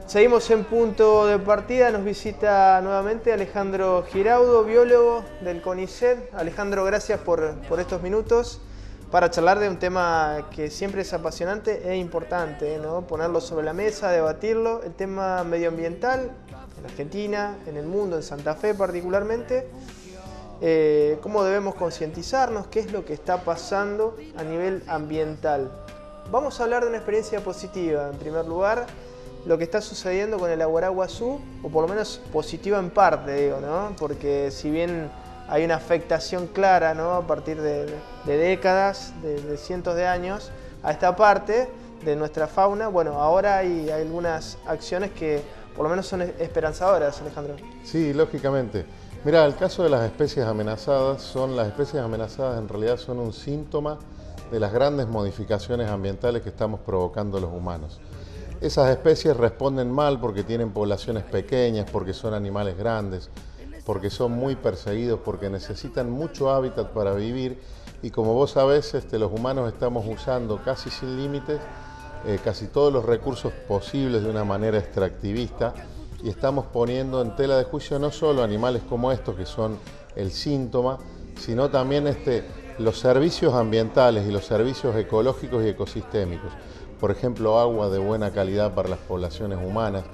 Seguimos en punto de partida, nos visita nuevamente Alejandro Giraudo, biólogo del CONICET. Alejandro, gracias por estos minutos para charlar de un tema que siempre es apasionante e importante, ¿no? Ponerlo sobre la mesa, debatirlo, el tema medioambiental en Argentina, en el mundo, en Santa Fe particularmente. Cómo debemos concientizarnos, qué es lo que está pasando a nivel ambiental. Vamos a hablar de una experiencia positiva, en primer lugar, lo que está sucediendo con el Aguaraguazú, o por lo menos positiva en parte, digo, ¿no? Porque si bien hay una afectación clara, ¿no? A partir de décadas, de cientos de años, a esta parte de nuestra fauna, bueno, ahora hay algunas acciones que por lo menos son esperanzadoras, Alejandro. Sí, lógicamente. Mira, el caso de las especies amenazadas, las especies amenazadas en realidad son un síntoma de las grandes modificaciones ambientales que estamos provocando los humanos. Esas especies responden mal porque tienen poblaciones pequeñas, porque son animales grandes, porque son muy perseguidos, porque necesitan mucho hábitat para vivir y como vos sabés, los humanos estamos usando casi sin límites casi todos los recursos posibles de una manera extractivista y estamos poniendo en tela de juicio no solo animales como estos que son el síntoma, sino también los servicios ambientales y los servicios ecológicos y ecosistémicos. Por ejemplo, agua de buena calidad para las poblaciones humanas,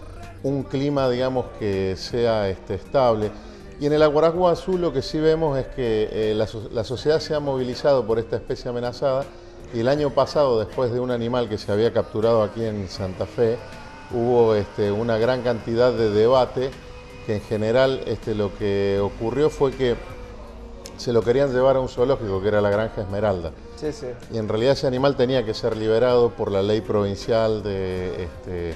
un clima, digamos, que sea estable. Y en el Aguaraguazú lo que sí vemos es que la sociedad se ha movilizado por esta especie amenazada y el año pasado, después de un animal que se había capturado aquí en Santa Fe, hubo una gran cantidad de debate que en general lo que ocurrió fue que se lo querían llevar a un zoológico que era la Granja Esmeralda. Sí, sí. Y en realidad ese animal tenía que ser liberado por la ley provincial de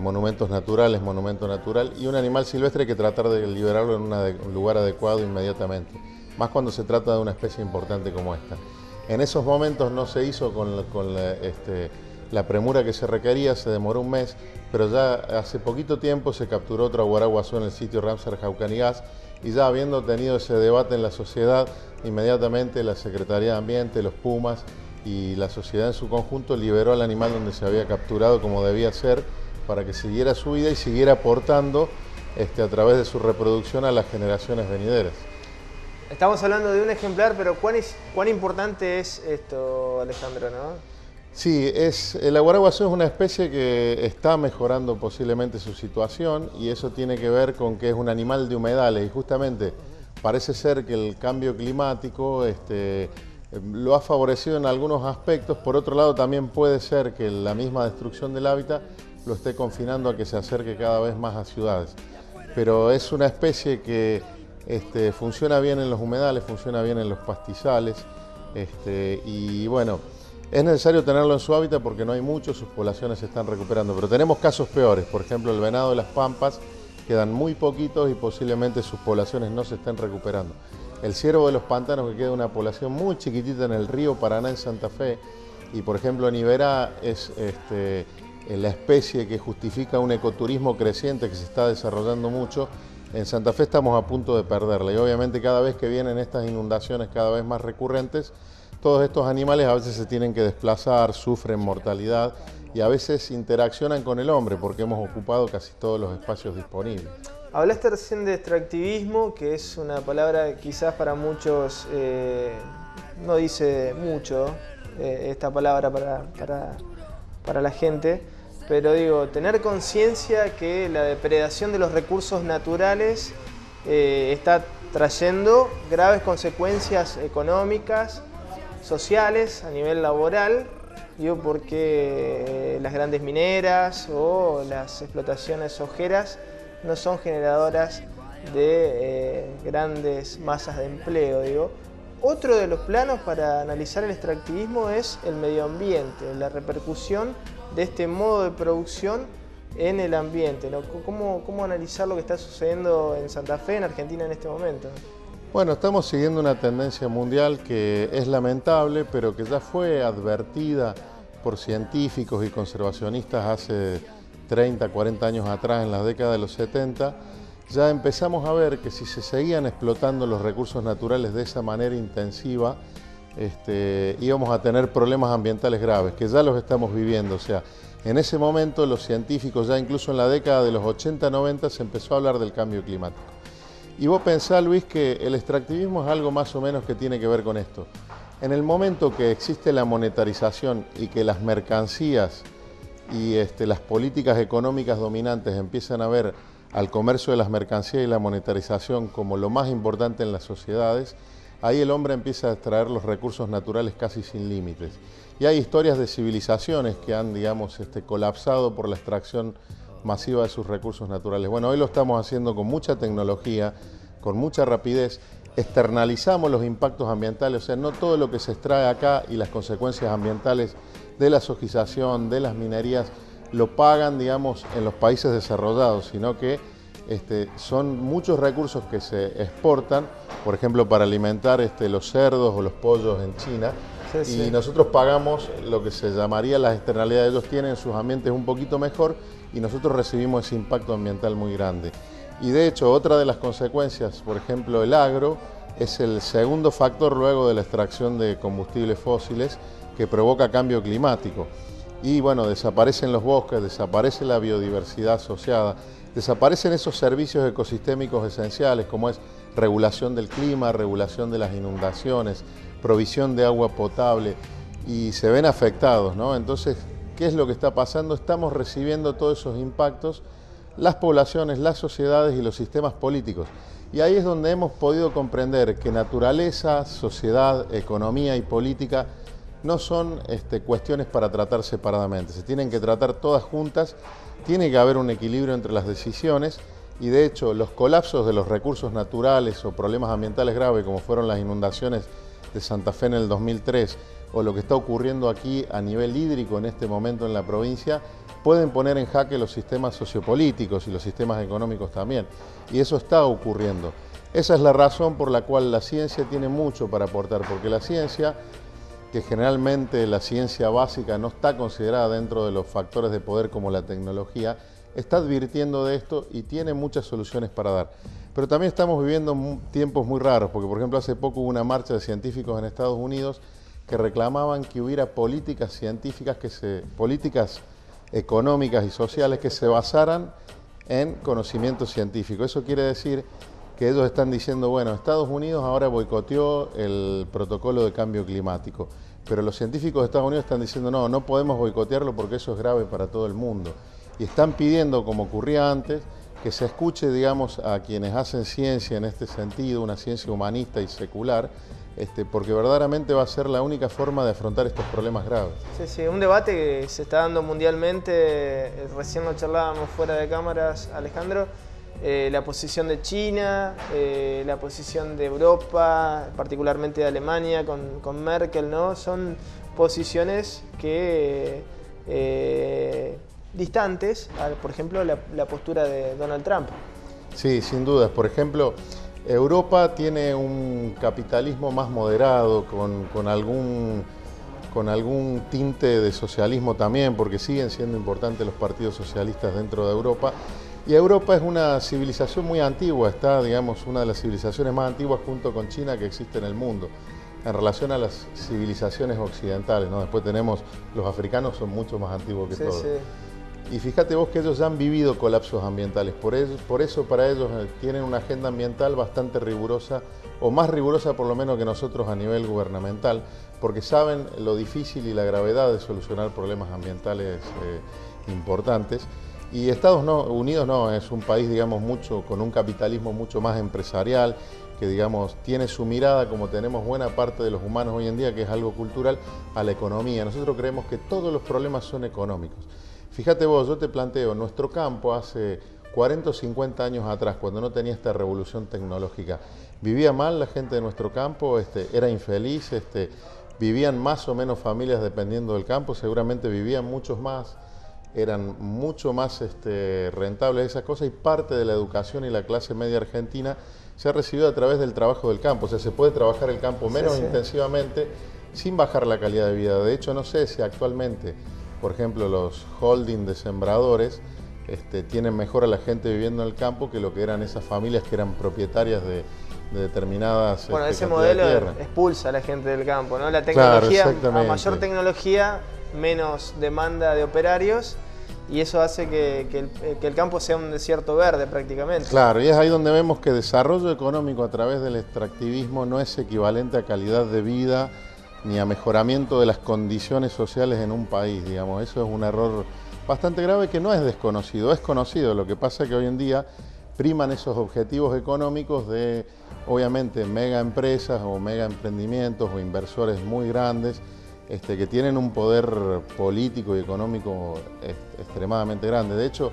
monumentos naturales, monumento natural, y un animal silvestre hay que tratar de liberarlo en un lugar adecuado inmediatamente, más cuando se trata de una especie importante como esta. En esos momentos no se hizo con la premura que se requería, se demoró un mes, pero ya hace poquito tiempo se capturó otro aguaraguazú en el sitio Ramsar Jaucanigas y ya habiendo tenido ese debate en la sociedad, inmediatamente la Secretaría de Ambiente, los Pumas y la sociedad en su conjunto liberó al animal donde se había capturado como debía ser para que siguiera su vida y siguiera aportando a través de su reproducción a las generaciones venideras. Estamos hablando de un ejemplar, pero ¿cuán importante es esto, Alejandro, no? Sí, el aguaraguazú es una especie que está mejorando posiblemente su situación y eso tiene que ver con que es un animal de humedales y justamente parece ser que el cambio climático lo ha favorecido en algunos aspectos. Por otro lado, también puede ser que la misma destrucción del hábitat lo esté confinando a que se acerque cada vez más a ciudades. Pero es una especie que funciona bien en los humedales, funciona bien en los pastizales y bueno, es necesario tenerlo en su hábitat porque no hay mucho, sus poblaciones se están recuperando, pero tenemos casos peores, por ejemplo el venado de las pampas, quedan muy poquitos y posiblemente sus poblaciones no se estén recuperando. El ciervo de los pantanos, que queda una población muy chiquitita en el río Paraná en Santa Fe, y por ejemplo en Iberá es la especie que justifica un ecoturismo creciente que se está desarrollando mucho. En Santa Fe estamos a punto de perderla y obviamente cada vez que vienen estas inundaciones cada vez más recurrentes, todos estos animales a veces se tienen que desplazar, sufren mortalidad y a veces interaccionan con el hombre porque hemos ocupado casi todos los espacios disponibles. Hablaste recién de extractivismo, que es una palabra que quizás para muchos no dice mucho, esta palabra para la gente, pero digo, tener conciencia que la depredación de los recursos naturales está trayendo graves consecuencias económicas, sociales, a nivel laboral, digo, porque las grandes mineras o las explotaciones ojeras no son generadoras de grandes masas de empleo, digo. Otro de los planos para analizar el extractivismo es el medio ambiente, la repercusión de este modo de producción en el ambiente, ¿no? ¿Cómo analizar lo que está sucediendo en Santa Fe, en Argentina en este momento? Bueno, estamos siguiendo una tendencia mundial que es lamentable, pero que ya fue advertida por científicos y conservacionistas hace 30, 40 años atrás, en la década de los 70. Ya empezamos a ver que si se seguían explotando los recursos naturales de esa manera intensiva, íbamos a tener problemas ambientales graves, que ya los estamos viviendo. O sea, En ese momento los científicos, ya incluso en la década de los 80-90, se empezó a hablar del cambio climático. Y vos pensás, Luis, que el extractivismo es algo más o menos que tiene que ver con esto. En el momento que existe la monetarización y que las mercancías y las políticas económicas dominantes empiezan a ver al comercio de las mercancías y la monetarización como lo más importante en las sociedades, ahí el hombre empieza a extraer los recursos naturales casi sin límites. Y hay historias de civilizaciones que han, digamos, colapsado por la extracción masiva de sus recursos naturales. Bueno, hoy lo estamos haciendo con mucha tecnología, con mucha rapidez, externalizamos los impactos ambientales, o sea, no todo lo que se extrae acá y las consecuencias ambientales de la sojización, de las minerías, lo pagan, digamos, en los países desarrollados, sino que son muchos recursos que se exportan, por ejemplo, para alimentar los cerdos o los pollos en China, y nosotros pagamos lo que se llamaría las externalidades. Ellos tienen sus ambientes un poquito mejor y nosotros recibimos ese impacto ambiental muy grande. Y de hecho, otra de las consecuencias, por ejemplo, el agro, es el segundo factor luego de la extracción de combustibles fósiles que provoca cambio climático. Y bueno, desaparecen los bosques, desaparece la biodiversidad asociada, desaparecen esos servicios ecosistémicos esenciales como es regulación del clima, regulación de las inundaciones, provisión de agua potable, y se ven afectados, ¿no? Entonces, ¿qué es lo que está pasando? Estamos recibiendo todos esos impactos, las poblaciones, las sociedades y los sistemas políticos. Y ahí es donde hemos podido comprender que naturaleza, sociedad, economía y política no son cuestiones para tratar separadamente, se tienen que tratar todas juntas, tiene que haber un equilibrio entre las decisiones, y de hecho los colapsos de los recursos naturales o problemas ambientales graves como fueron las inundaciones de Santa Fe en el 2003 o lo que está ocurriendo aquí a nivel hídrico en este momento en la provincia, pueden poner en jaque los sistemas sociopolíticos y los sistemas económicos también, y eso está ocurriendo. Esa es la razón por la cual la ciencia tiene mucho para aportar, porque la ciencia, que generalmente la ciencia básica no está considerada dentro de los factores de poder como la tecnología, está advirtiendo de esto y tiene muchas soluciones para dar. Pero también estamos viviendo tiempos muy raros, porque por ejemplo hace poco hubo una marcha de científicos en Estados Unidos que reclamaban que hubiera políticas científicas, políticas económicas y sociales que se basaran en conocimiento científico. Eso quiere decir que ellos están diciendo, bueno, Estados Unidos ahora boicoteó el protocolo de cambio climático, pero los científicos de Estados Unidos están diciendo, no, no podemos boicotearlo porque eso es grave para todo el mundo. Y están pidiendo, como ocurría antes, que se escuche, digamos, a quienes hacen ciencia en este sentido, una ciencia humanista y secular, porque verdaderamente va a ser la única forma de afrontar estos problemas graves. Sí, sí, un debate que se está dando mundialmente, recién lo charlábamos fuera de cámaras, Alejandro, la posición de China, la posición de Europa, particularmente de Alemania con Merkel, ¿no? Son posiciones que distantes a, por ejemplo, la postura de Donald Trump. Sí, sin dudas. Por ejemplo, Europa tiene un capitalismo más moderado, con algún tinte de socialismo también, porque siguen siendo importantes los partidos socialistas dentro de Europa. Y Europa es una civilización muy antigua, está, digamos, una de las civilizaciones más antiguas junto con China que existe en el mundo, en relación a las civilizaciones occidentales, ¿no? Después tenemos, los africanos son mucho más antiguos que todos. Sí. Y fíjate vos que ellos ya han vivido colapsos ambientales, por eso para ellos tienen una agenda ambiental bastante rigurosa, o más rigurosa por lo menos que nosotros a nivel gubernamental, porque saben lo difícil y la gravedad de solucionar problemas ambientales importantes. Y Estados Unidos no, es un país, digamos, con un capitalismo mucho más empresarial, que, digamos, tiene su mirada, como tenemos buena parte de los humanos hoy en día, que es algo cultural, a la economía. Nosotros creemos que todos los problemas son económicos. Fíjate vos, yo te planteo, nuestro campo hace 40 o 50 años atrás, cuando no tenía esta revolución tecnológica, ¿vivía mal la gente de nuestro campo? ¿Era infeliz? ¿Vivían más o menos familias dependiendo del campo? Seguramente vivían muchos más, eran mucho más rentables esas cosas, y parte de la educación y la clase media argentina se ha recibido a través del trabajo del campo. O sea, se puede trabajar el campo menos intensivamente sin bajar la calidad de vida. De hecho, no sé si actualmente, por ejemplo, los holding de sembradores tienen mejor a la gente viviendo en el campo que lo que eran esas familias que eran propietarias de determinadas ese modelo expulsa a la gente del campo, ¿no? La tecnología, claro, a mayor tecnología, menos demanda de operarios, y eso hace que el campo sea un desierto verde prácticamente. Claro, y es ahí donde vemos que desarrollo económico a través del extractivismo no es equivalente a calidad de vida ni a mejoramiento de las condiciones sociales en un país, digamos. Eso es un error bastante grave que no es desconocido, es conocido. Lo que pasa es que hoy en día priman esos objetivos económicos de, obviamente, mega empresas o mega emprendimientos o inversores muy grandes que tienen un poder político y económico extremadamente grande. De hecho,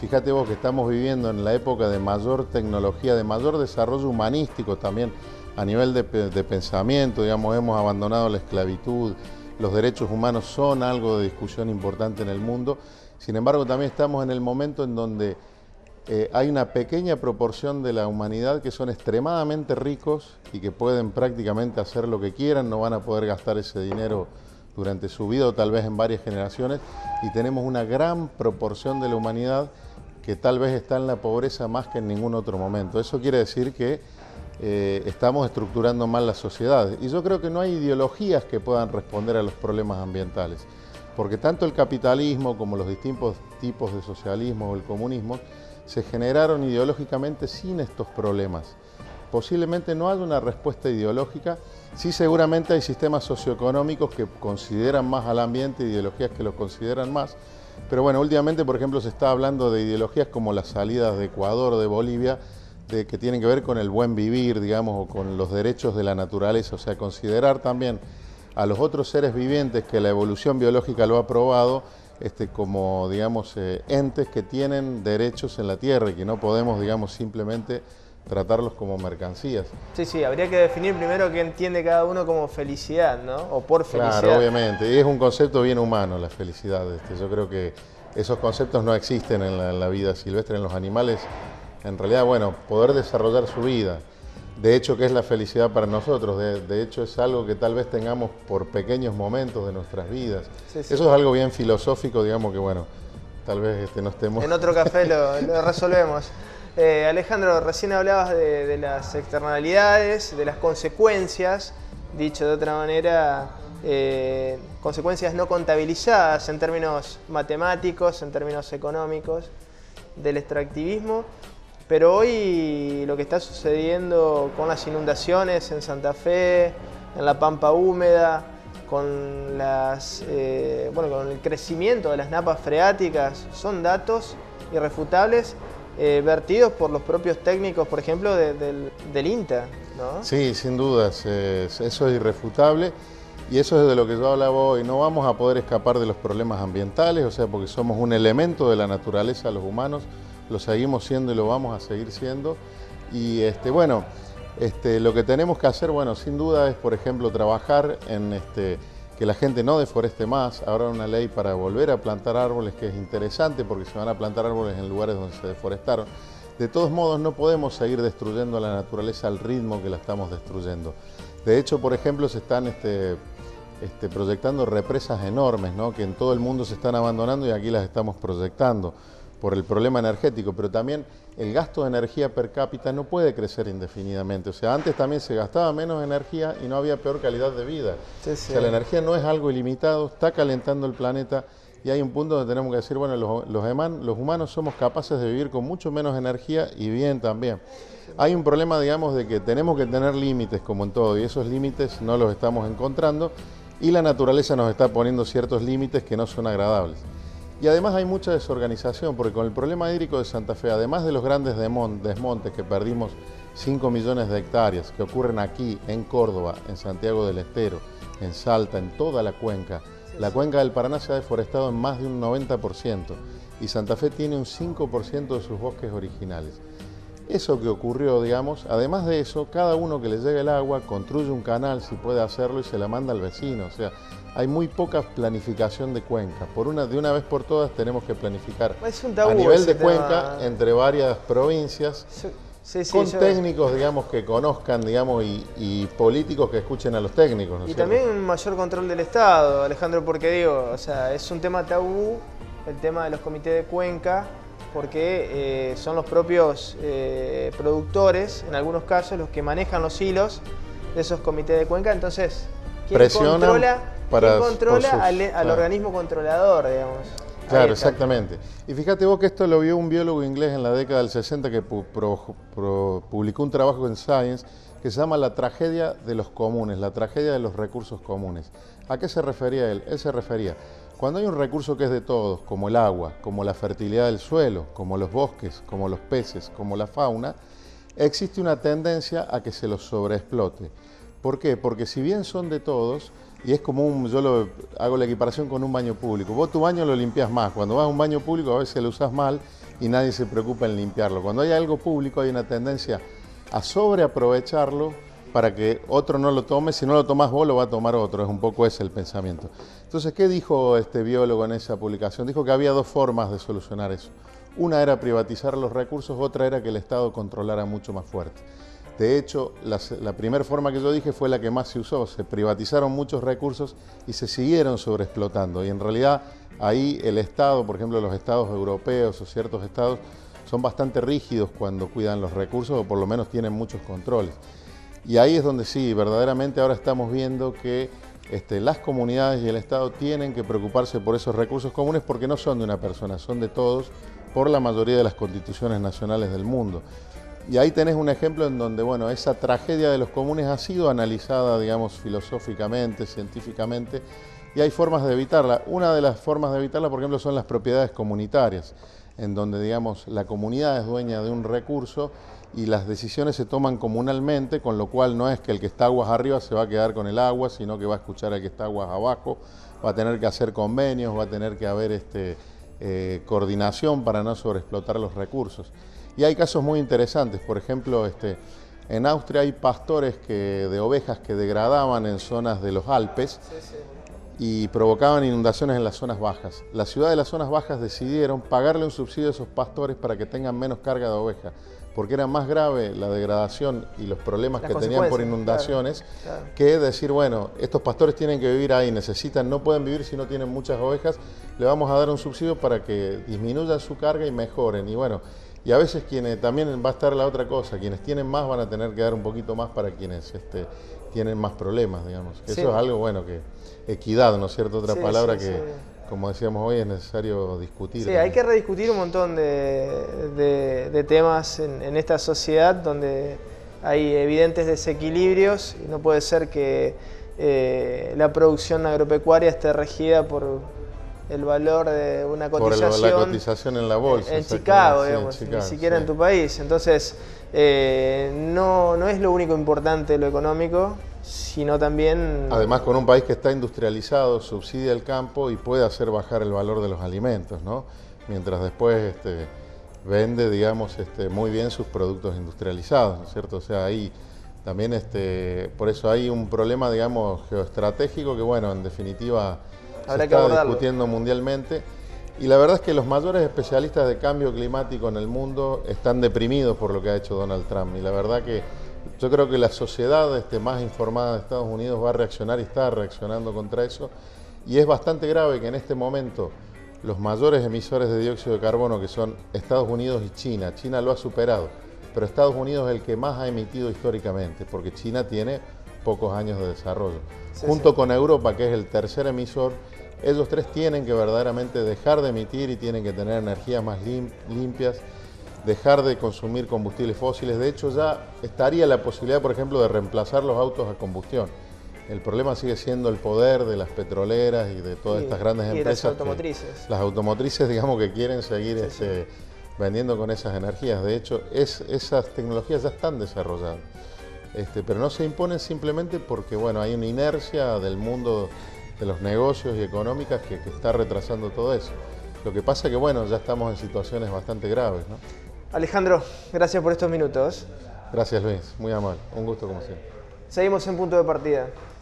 fíjate vos que estamos viviendo en la época de mayor tecnología, de mayor desarrollo humanístico también a nivel de pensamiento, digamos, hemos abandonado la esclavitud, los derechos humanos son algo de discusión importante en el mundo. Sin embargo, también estamos en el momento en donde hay una pequeña proporción de la humanidad que son extremadamente ricos y que pueden prácticamente hacer lo que quieran, no van a poder gastar ese dinero durante su vida o tal vez en varias generaciones, y tenemos una gran proporción de la humanidad que tal vez está en la pobreza más que en ningún otro momento. Eso quiere decir que estamos estructurando mal las sociedades, y yo creo que no hay ideologías que puedan responder a los problemas ambientales, porque tanto el capitalismo como los distintos tipos de socialismo o el comunismo se generaron ideológicamente sin estos problemas. Posiblemente no haya una respuesta ideológica, sí seguramente hay sistemas socioeconómicos que consideran más al ambiente, ideologías que lo consideran más, pero bueno, últimamente por ejemplo se está hablando de ideologías como las salidas de Ecuador o de Bolivia, que tienen que ver con el buen vivir, digamos, o con los derechos de la naturaleza, o sea, considerar también a los otros seres vivientes que la evolución biológica lo ha probado, como, digamos, entes que tienen derechos en la tierra y que no podemos, digamos, simplemente tratarlos como mercancías. Sí, sí, habría que definir primero qué entiende cada uno como felicidad, ¿no? O por felicidad. Claro, obviamente, y es un concepto bien humano la felicidad. Yo creo que esos conceptos no existen en la vida silvestre, en los animales. En realidad, bueno, poder desarrollar su vida. De hecho, ¿qué es la felicidad para nosotros? De hecho, es algo que tal vez tengamos por pequeños momentos de nuestras vidas. Sí, sí. Eso es algo bien filosófico, digamos que, bueno, tal vez no estemos... En otro café lo resolvemos. Alejandro, recién hablabas de las externalidades, de las consecuencias, dicho de otra manera, consecuencias no contabilizadas en términos matemáticos, en términos económicos, del extractivismo. Pero hoy lo que está sucediendo con las inundaciones en Santa Fe, en la Pampa húmeda, con con el crecimiento de las napas freáticas, son datos irrefutables vertidos por los propios técnicos, por ejemplo, del INTA, ¿no? Sí, sin dudas, eso es irrefutable, y eso es de lo que yo hablaba hoy. No vamos a poder escapar de los problemas ambientales, o sea, porque somos un elemento de la naturaleza, los humanos, lo seguimos siendo y lo vamos a seguir siendo. Y lo que tenemos que hacer, bueno, sin duda es, por ejemplo, trabajar en que la gente no deforeste más. Habrá una ley para volver a plantar árboles, que es interesante porque se van a plantar árboles en lugares donde se deforestaron. De todos modos, no podemos seguir destruyendo la naturaleza al ritmo que la estamos destruyendo. De hecho, por ejemplo, se están proyectando represas enormes, ¿no?, que en todo el mundo se están abandonando, y aquí las estamos proyectando por el problema energético, pero también el gasto de energía per cápita no puede crecer indefinidamente. O sea, antes también se gastaba menos energía y no había peor calidad de vida. Sí, sí. O sea, la energía no es algo ilimitado, está calentando el planeta, y hay un punto donde tenemos que decir, bueno, los humanos somos capaces de vivir con mucho menos energía y bien también. Hay un problema, digamos, de que tenemos que tener límites como en todo, y esos límites no los estamos encontrando, y la naturaleza nos está poniendo ciertos límites que no son agradables. Y además hay mucha desorganización, porque con el problema hídrico de Santa Fe, además de los grandes desmontes que perdimos 5 millones de hectáreas, que ocurren aquí, en Córdoba, en Santiago del Estero, en Salta, en toda la cuenca. La cuenca del Paraná se ha deforestado en más de un 90%, y Santa Fe tiene un 5% de sus bosques originales. Eso que ocurrió, digamos, además de eso, cada uno que le llegue el agua construye un canal, si puede hacerlo, y se la manda al vecino. O sea, hay muy poca planificación de cuenca. De una vez por todas tenemos que planificar a nivel de cuenca entre varias provincias, con técnicos, digamos, que conozcan, digamos, y políticos que escuchen a los técnicos, ¿no es cierto? También un mayor control del Estado, Alejandro, porque digo, o sea, es un tema tabú el tema de los comités de cuenca, porque son los propios productores, en algunos casos, los que manejan los hilos de esos comités de cuenca. Entonces, ¿quién controla para... ¿Quién controla al organismo controlador, digamos? Claro, exactamente. Y fíjate vos que esto lo vio un biólogo inglés en la década del 60 que publicó un trabajo en Science que se llama La tragedia de los comunes, la tragedia de los recursos comunes. ¿A qué se refería él? Él se refería, cuando hay un recurso que es de todos, como el agua, como la fertilidad del suelo, como los bosques, como los peces, como la fauna, existe una tendencia a que se los sobreexplote. ¿Por qué? Porque si bien son de todos, y es como yo hago la equiparación con un baño público. Vos tu baño lo limpias más. Cuando vas a un baño público a veces lo usas mal y nadie se preocupa en limpiarlo. Cuando hay algo público hay una tendencia a sobreaprovecharlo para que otro no lo tome. Si no lo tomás vos, lo va a tomar otro. Es un poco ese el pensamiento. Entonces, ¿qué dijo este biólogo en esa publicación? Dijo que había dos formas de solucionar eso. Una era privatizar los recursos, otra era que el Estado controlara mucho más fuerte. De hecho, la primera forma que yo dije fue la que más se usó. Se privatizaron muchos recursos y se siguieron sobreexplotando. Y en realidad ahí el Estado, por ejemplo los estados europeos o ciertos estados, son bastante rígidos cuando cuidan los recursos o por lo menos tienen muchos controles. Y ahí es donde sí, verdaderamente ahora estamos viendo que las comunidades y el Estado tienen que preocuparse por esos recursos comunes porque no son de una persona, son de todos por la mayoría de las constituciones nacionales del mundo. Y ahí tenés un ejemplo en donde, bueno, esa tragedia de los comunes ha sido analizada, digamos, filosóficamente, científicamente, y hay formas de evitarla. Una de las formas de evitarla, por ejemplo, son las propiedades comunitarias, en donde, digamos, la comunidad es dueña de un recurso y las decisiones se toman comunalmente, con lo cual no es que el que está aguas arriba se va a quedar con el agua, sino que va a escuchar al que está aguas abajo, va a tener que hacer convenios, va a tener que haber coordinación para no sobreexplotar los recursos. Y hay casos muy interesantes, por ejemplo, en Austria hay pastores de ovejas que degradaban en zonas de los Alpes y provocaban inundaciones en las zonas bajas. La ciudad de las zonas bajas decidieron pagarle un subsidio a esos pastores para que tengan menos carga de ovejas, porque era más grave la degradación y los problemas que tenían por inundaciones, claro. Que decir, bueno, estos pastores tienen que vivir ahí, no pueden vivir si no tienen muchas ovejas, le vamos a dar un subsidio para que disminuyan su carga y mejoren. Y bueno, y a veces también va a estar la otra cosa, quienes tienen más van a tener que dar un poquito más para quienes tienen más problemas, digamos. Sí. Eso es algo bueno, que equidad, ¿no es cierto? Otra palabra que, como decíamos hoy, es necesario discutir. Sí, hay que rediscutir un montón de temas en esta sociedad donde hay evidentes desequilibrios y no puede ser que la producción agropecuaria esté regida por el valor de una cotización. Por la cotización en la bolsa. En Chicago, digamos, en Chicago, ni siquiera en tu país. Entonces, no es lo único importante lo económico, sino también... Además, con un país que está industrializado, subsidia el campo y puede hacer bajar el valor de los alimentos, ¿no? Mientras después vende, digamos, muy bien sus productos industrializados, ¿no es cierto? O sea, ahí también, por eso hay un problema, digamos, geoestratégico que, bueno, en definitiva... Habrá se está discutiendo mundialmente y la verdad es que los mayores especialistas de cambio climático en el mundo están deprimidos por lo que ha hecho Donald Trump y la verdad que yo creo que la sociedad más informada de Estados Unidos va a reaccionar y está reaccionando contra eso y es bastante grave que en este momento los mayores emisores de dióxido de carbono que son Estados Unidos y China, China lo ha superado, pero Estados Unidos es el que más ha emitido históricamente porque China tiene pocos años de desarrollo. Junto con Europa, que es el tercer emisor, ellos tres tienen que verdaderamente dejar de emitir y tienen que tener energías más limpias, dejar de consumir combustibles fósiles. De hecho, ya estaría la posibilidad, por ejemplo, de reemplazar los autos a combustión. El problema sigue siendo el poder de las petroleras y de todas estas grandes empresas. Las automotrices. Las automotrices, digamos, que quieren seguir vendiendo con esas energías. De hecho, esas tecnologías ya están desarrolladas. Pero no se imponen simplemente porque, bueno, hay una inercia del mundo de los negocios y económicas que está retrasando todo eso. Lo que pasa es que, bueno, ya estamos en situaciones bastante graves, ¿no? Alejandro, gracias por estos minutos. Gracias, Luis. Muy amable. Un gusto como siempre. Seguimos en Punto de Partida.